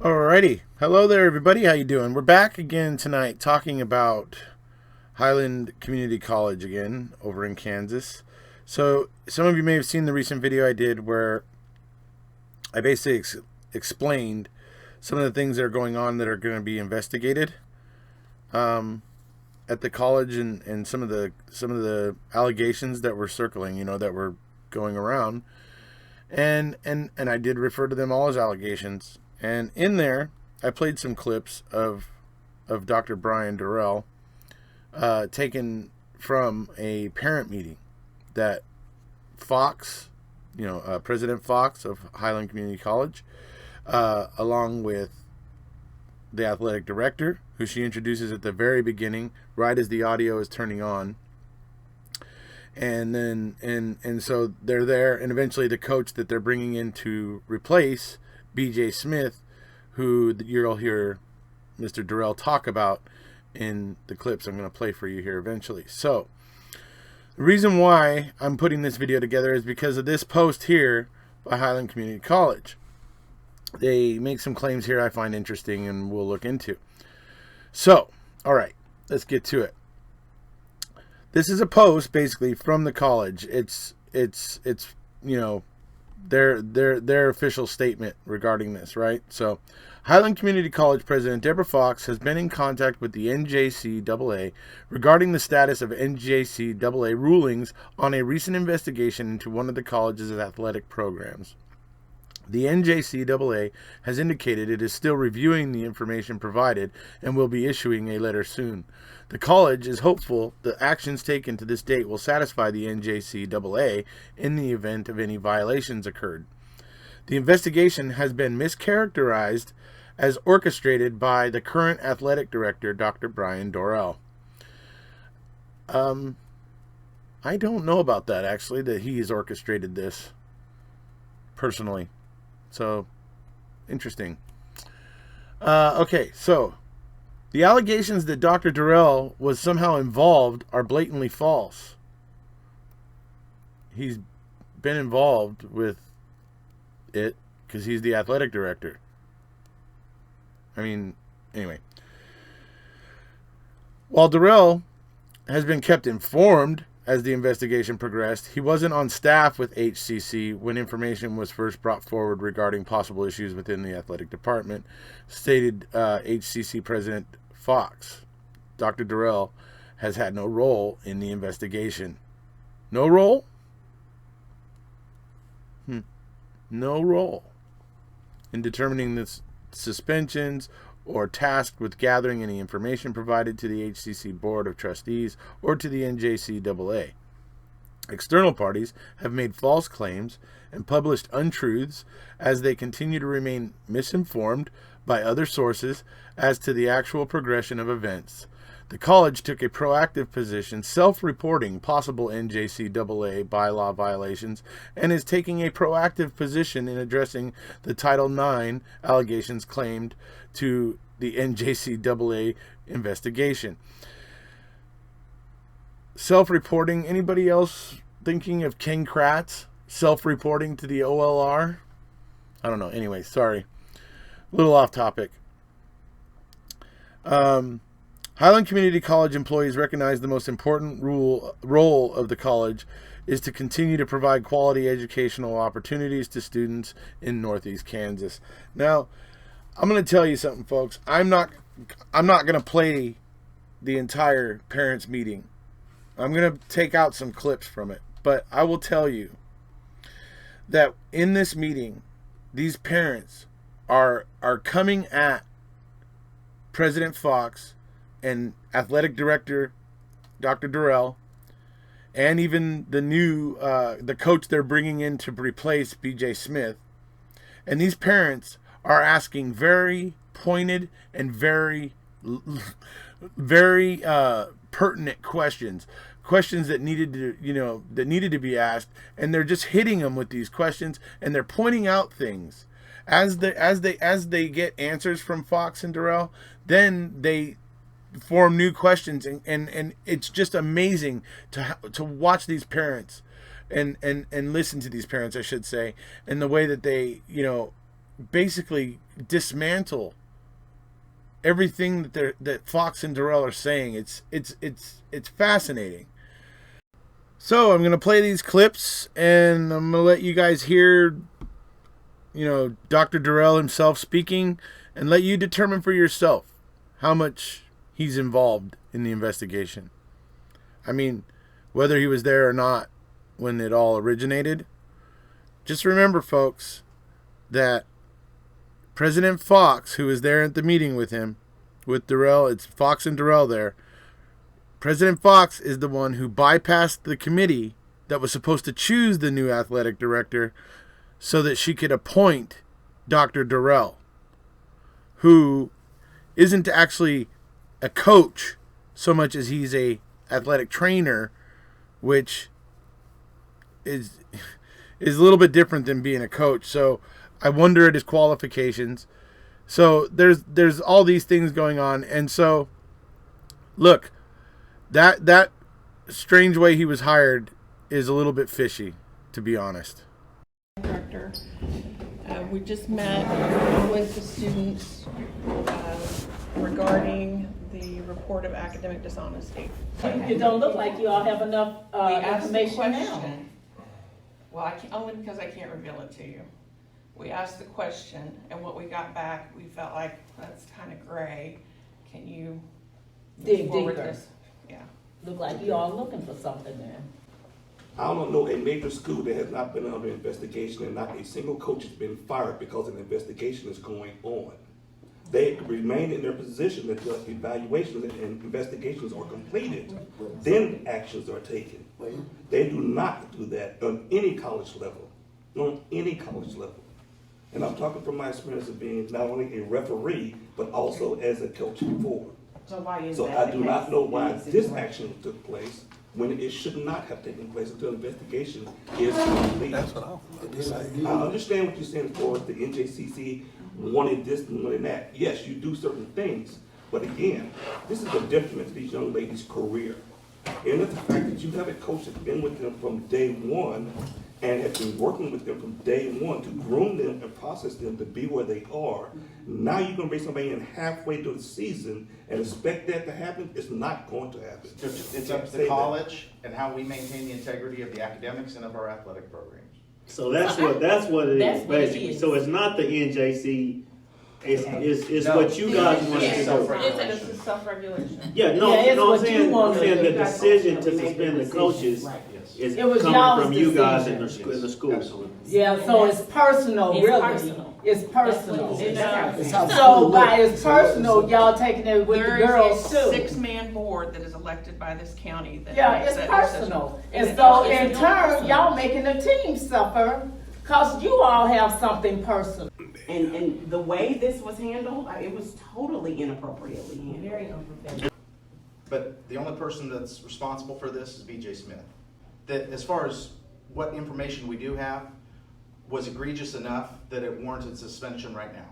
Alrighty. Hello there, everybody. How you doing? We're back again tonight talking about Highland Community College again over in Kansas. So some of you may have seen the recent video I did where I basically explained some of the things that are going on that are going to be investigated at the college and some of the allegations that were circling, that were going around. And I did refer to them all as allegations. And in there, I played some clips of Dr. Brian Dorrel, taken from a parent meeting that Fox, President Fox of Highland Community College, along with the athletic director, who she introduces at the very beginning, right as the audio is turning on. And then, and so they're there, and eventually the coach that they're bringing in to replace BJ Smith, who you'll hear Mr. Dorrel talk about in the clips I'm going to play for you here eventually. So the reason why I'm putting this video together is because of this post here by Highland Community College. They make some claims here I find interesting and we'll look into. So, all right, let's get to it. This is a post basically from the college. It's their official statement regarding this, right? So, Highland Community College President Deborah Fox has been in contact with the NJCAA regarding the status of NJCAA rulings on a recent investigation into one of the college's athletic programs. The NJCAA has indicated it is still reviewing the information provided and will be issuing a letter soon. The college is hopeful the actions taken to this date will satisfy the NJCAA in the event of any violations occurred. The investigation has been mischaracterized as orchestrated by the current athletic director, Dr. Brian Dorrel. I don't know about that, actually, that he has orchestrated this personally. So, interesting. Okay, so the allegations that Dr. Dorrel was somehow involved are blatantly false. He's been involved with it because he's the athletic director. I mean, anyway. While Dorrel has been kept informed as the investigation progressed, he wasn't on staff with HCC when information was first brought forward regarding possible issues within the athletic department, stated HCC President Fox. Dr. Dorrel has had no role in the investigation. No role? No role in determining the suspensions or tasked with gathering any information provided to the HCC Board of Trustees or to the NJCAA. External parties have made false claims and published untruths as they continue to remain misinformed by other sources as to the actual progression of events. The college took a proactive position, self-reporting possible NJCAA bylaw violations, and is taking a proactive position in addressing the Title IX allegations claimed to the NJCAA investigation. Self-reporting, anybody else thinking of Ken Kratz self-reporting to the OLR? I don't know. Anyway, sorry. A little off topic. Highland Community College employees recognize the most important role of the college is to continue to provide quality educational opportunities to students in Northeast Kansas. Now, I'm going to tell you something, folks. I'm not going to play the entire parents' meeting. I'm going to take out some clips from it, but I will tell you that in this meeting, these parents are coming at President Fox and athletic director Dr. Dorrel, and even the coach they're bringing in to replace BJ Smith. And these parents are asking very pointed and very pertinent questions that needed to be asked, and they're just hitting them with these questions, and they're pointing out things as they get answers from Fox and Dorrel. Then they form new questions, and it's just amazing to watch these parents and listen to these parents, I should say, and the way that they basically dismantle everything that Fox and Dorrel are saying. It's fascinating. So I'm going to play these clips, and I'm going to let you guys hear, Dr. Dorrel himself speaking, and let you determine for yourself how much he's involved in the investigation. I mean, whether he was there or not when it all originated. Just remember, folks, that President Fox, who was there at the meeting with him, with Dorrel, it's Fox and Dorrel there. President Fox is the one who bypassed the committee that was supposed to choose the new athletic director so that she could appoint Dr. Dorrel, who isn't actually a coach so much as he's a athletic trainer, which is a little bit different than being a coach. So I wonder at his qualifications. So there's all these things going on. And so, look, that strange way he was hired is a little bit fishy, to be honest. Director, we just met with the students regarding the report of academic dishonesty. It don't look like you all have enough information now. Well, I can't, only because I can't reveal it to you. We asked the question, and what we got back, we felt like that's kind of gray. Can you Dig forward deeper. this? Yeah. Look like you all looking for something there. I don't know a major school that has not been under investigation and not a single coach has been fired because an investigation is going on. They remain in their position until evaluations and investigations are completed. Then actions are taken. They do not do that on any college level. On any college level. And I'm talking from my experience of being not only a referee, but also as a coach before. So why is So that I the do not case know in why this this situation? action took place when it should not have taken place until investigation is complete. That's what I'm saying. I understand what you're saying for the NJCC wanting this and wanting that. Yes, you do certain things, but again, this is a detriment to these young ladies' career. And it's the fact that you have a coach that's been with them from day one and has been working with them from day one to groom them and process them to be where they are. Now you're going to bring somebody in halfway through the season and expect that to happen? It's not going to happen. It's up to the college and how we maintain the integrity of the academics and of our athletic programs. So that's what it That's is what it basically. is. So it's not the NJC. It's No. what you guys want It's to do. self-regulation. It's a self-regulation. Yeah, no, Yeah, it's no. I'm what you saying, want to do. the You guys decision to ultimately make suspend the the coaches decision, right. Yes. is It was coming y'all's from you guys in decision. the school. Absolutely. Yeah, so it's personal, It's really. personal. It's personal. It's So by it's personal, y'all taking it with the There girls is a too. 6-man board that is elected by this county that Yeah, makes it's that personal. decision. And so It's in turn, y'all making the team suffer because you all have something personal. And the way this was handled, it was totally inappropriately handled. Very unprofessional. But the only person that's responsible for this is BJ Smith. That as far as what information we do have was egregious enough that it warranted suspension right now.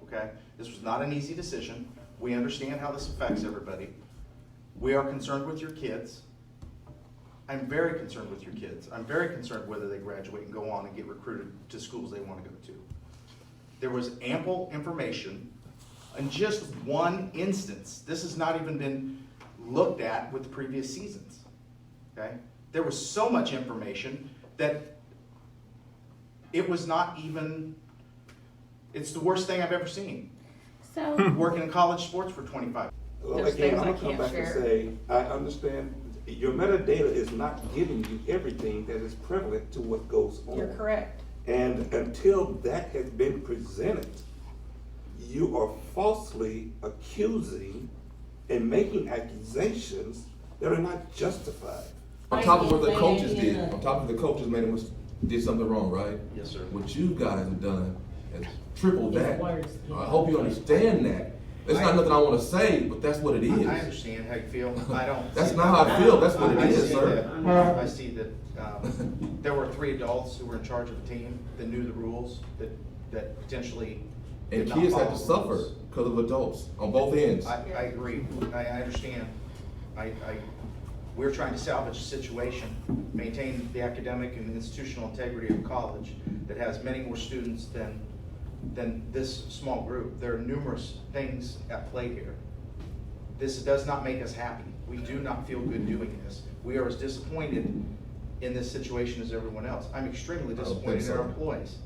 Okay? This was not an easy decision. We understand how this affects everybody. We are concerned with your kids. I'm very concerned with your kids. I'm very concerned whether they graduate and go on and get recruited to schools they want to go to. There was ample information in just one instance. This has not even been looked at with previous seasons. Okay? There was so much information that it was not even, it's the worst thing I've ever seen. So, Working in college sports for 25. Well, There's again, things I'm I gonna come can't back share. and say, I understand your metadata is not giving you everything that is prevalent to what goes on. you're correct. And until that has been presented, you are falsely accusing and making accusations that are not justified. On top of what the coaches did, on top of the coaches did something wrong, right? Yes, sir. What you guys have done is triple that. worse. I hope you understand that. It's not nothing I want to say, but that's what it is. I understand how you feel. I don't. That's not how I feel. That's what I it is, see sir. that- I see that there were 3 adults who were in charge of the team that knew the rules, that potentially And did not kids had follow to the suffer rules. because of adults on both ends. I agree. I understand. We're trying to salvage a situation, maintain the academic and institutional integrity of college that has many more students than than this small group. There are numerous things at play here. This does not make us happy. We do not feel good doing this. We are as disappointed in this situation as everyone else. I'm extremely disappointed in our employees.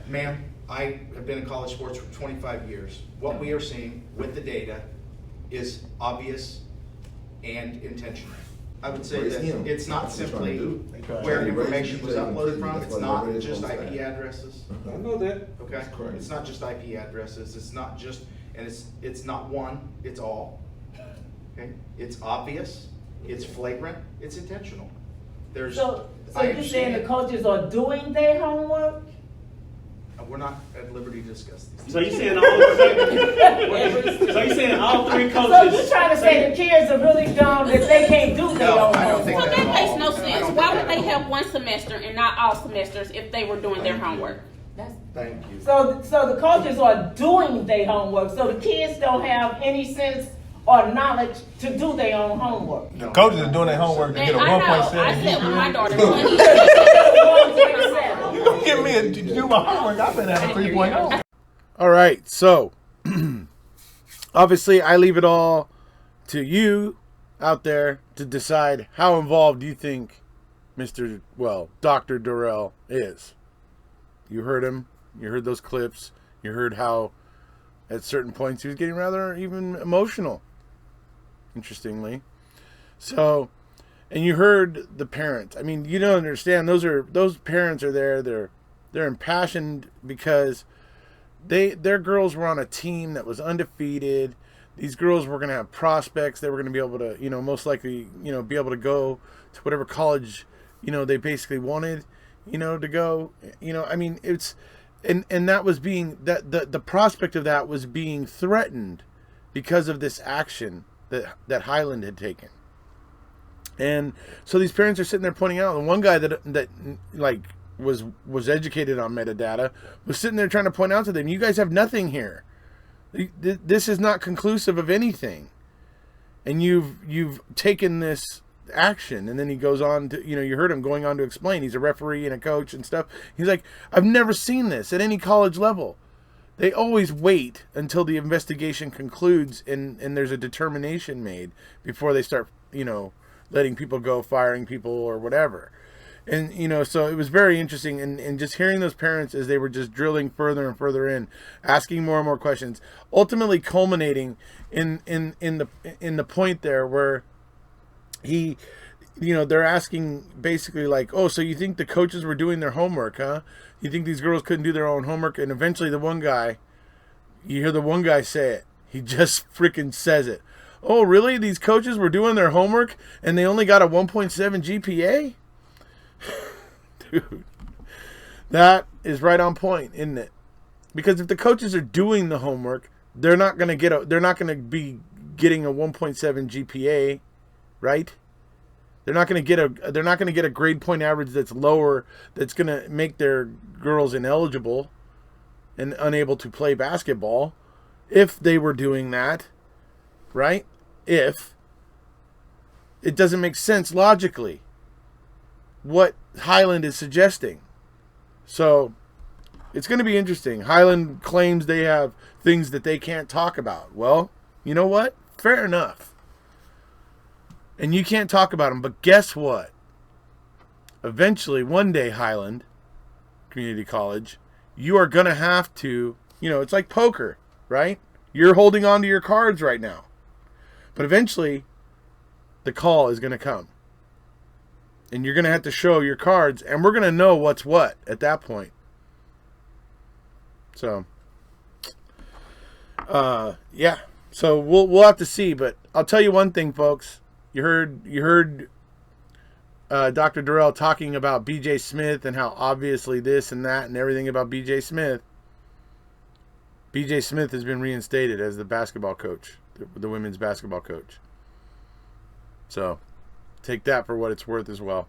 Ma'am, I have been in college sports for 25 years. What we are seeing with the data is obvious and intentional. I would say that it's not simply where information was uploaded from. It's not just IP addresses. I know that. Okay? It's not just IP addresses. It's not just, and it's not one, it's all. Okay? It's obvious, it's flagrant, it's intentional. There's, So you're saying the coaches are doing their homework? we're not at liberty to discuss these. So you saying all three coaches? So you're trying to say the kids are really dumb that they can't do their No, own I don't think homework? Well, that makes no I sense. don't Why think would they that- have one semester and not all semesters if they were doing their homework? Thank you. So the coaches are doing their homework, so the kids don't have any sense or knowledge to do their own homework. No. Coaches are doing their homework to And get a I know, 1.7 I said with my GPA. daughter, honey, You You gonna give me to do my homework? I've been at a 3.0. All right, so obviously I leave it all to you out there to decide how involved you think Dr. Dorrel is. You heard him, you heard those clips, you heard how at certain points he was getting rather even emotional, interestingly. So, and you heard the parents. I mean, you don't understand, those parents are there, they're impassioned because their girls were on a team that was undefeated. These girls were going to have prospects. They were going to be able to, most likely, be able to go to whatever college, they basically wanted, to go. I mean, it's, and that was being, the prospect of that was being threatened because of this action that Highland had taken. And so these parents are sitting there pointing out, and one guy that was educated on metadata was sitting there trying to point out to them, you guys have nothing here. This is not conclusive of anything, and you've taken this action. And then he goes on to, you heard him going on to explain, he's a referee and a coach and stuff. He's like, I've never seen this at any college level. They always wait until the investigation concludes and there's a determination made before they start letting people go, firing people or whatever. And, so it was very interesting. And just hearing those parents as they were just drilling further and further in, asking more and more questions, ultimately culminating in the point there where they're asking basically like, oh, so you think the coaches were doing their homework, huh? You think these girls couldn't do their own homework? And eventually you hear the one guy say it. He just freaking says it. Oh, really? These coaches were doing their homework and they only got a 1.7 GPA? Dude, that is right on point, isn't it? Because if the coaches are doing the homework, they're not going to be getting a 1.7 GPA, right? They're not going to get a grade point average that's lower, that's going to make their girls ineligible and unable to play basketball if they were doing that, right? If it doesn't make sense logically what Highland is suggesting. So it's going to be interesting. Highland claims they have things that they can't talk about. Well, you know what? Fair enough. And you can't talk about them, but guess what? Eventually, one day, Highland Community College, you are going to have to, it's like poker, right? You're holding on to your cards right now. But eventually, the call is going to come. And you're going to have to show your cards, and we're going to know what's what at that point. So, yeah. So we'll have to see, but I'll tell you one thing, folks. You heard Dr. Dorrel talking about B.J. Smith and how obviously this and that and everything about B.J. Smith. B.J. Smith has been reinstated as the basketball coach, the women's basketball coach. So take that for what it's worth as well.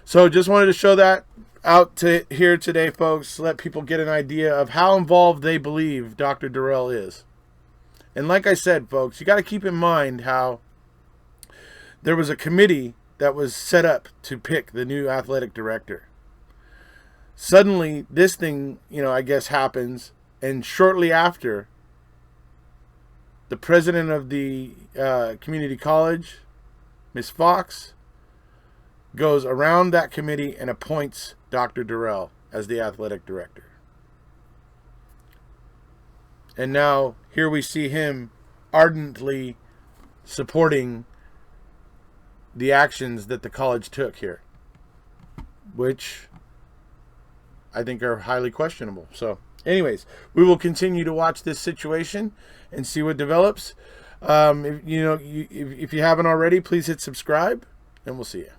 So just wanted to show that out to here today, folks. Let people get an idea of how involved they believe Dr. Dorrel is. And like I said, folks, you got to keep in mind how there was a committee that was set up to pick the new athletic director. Suddenly, this thing, I guess happens, and shortly after, the president of the community college, Miss Fox, goes around that committee and appoints Dr. Dorrel as the athletic director. And now, here we see him ardently supporting the actions that the college took here, which I think are highly questionable. So, anyways, we will continue to watch this situation and see what develops. If you haven't already, please hit subscribe, and we'll see you.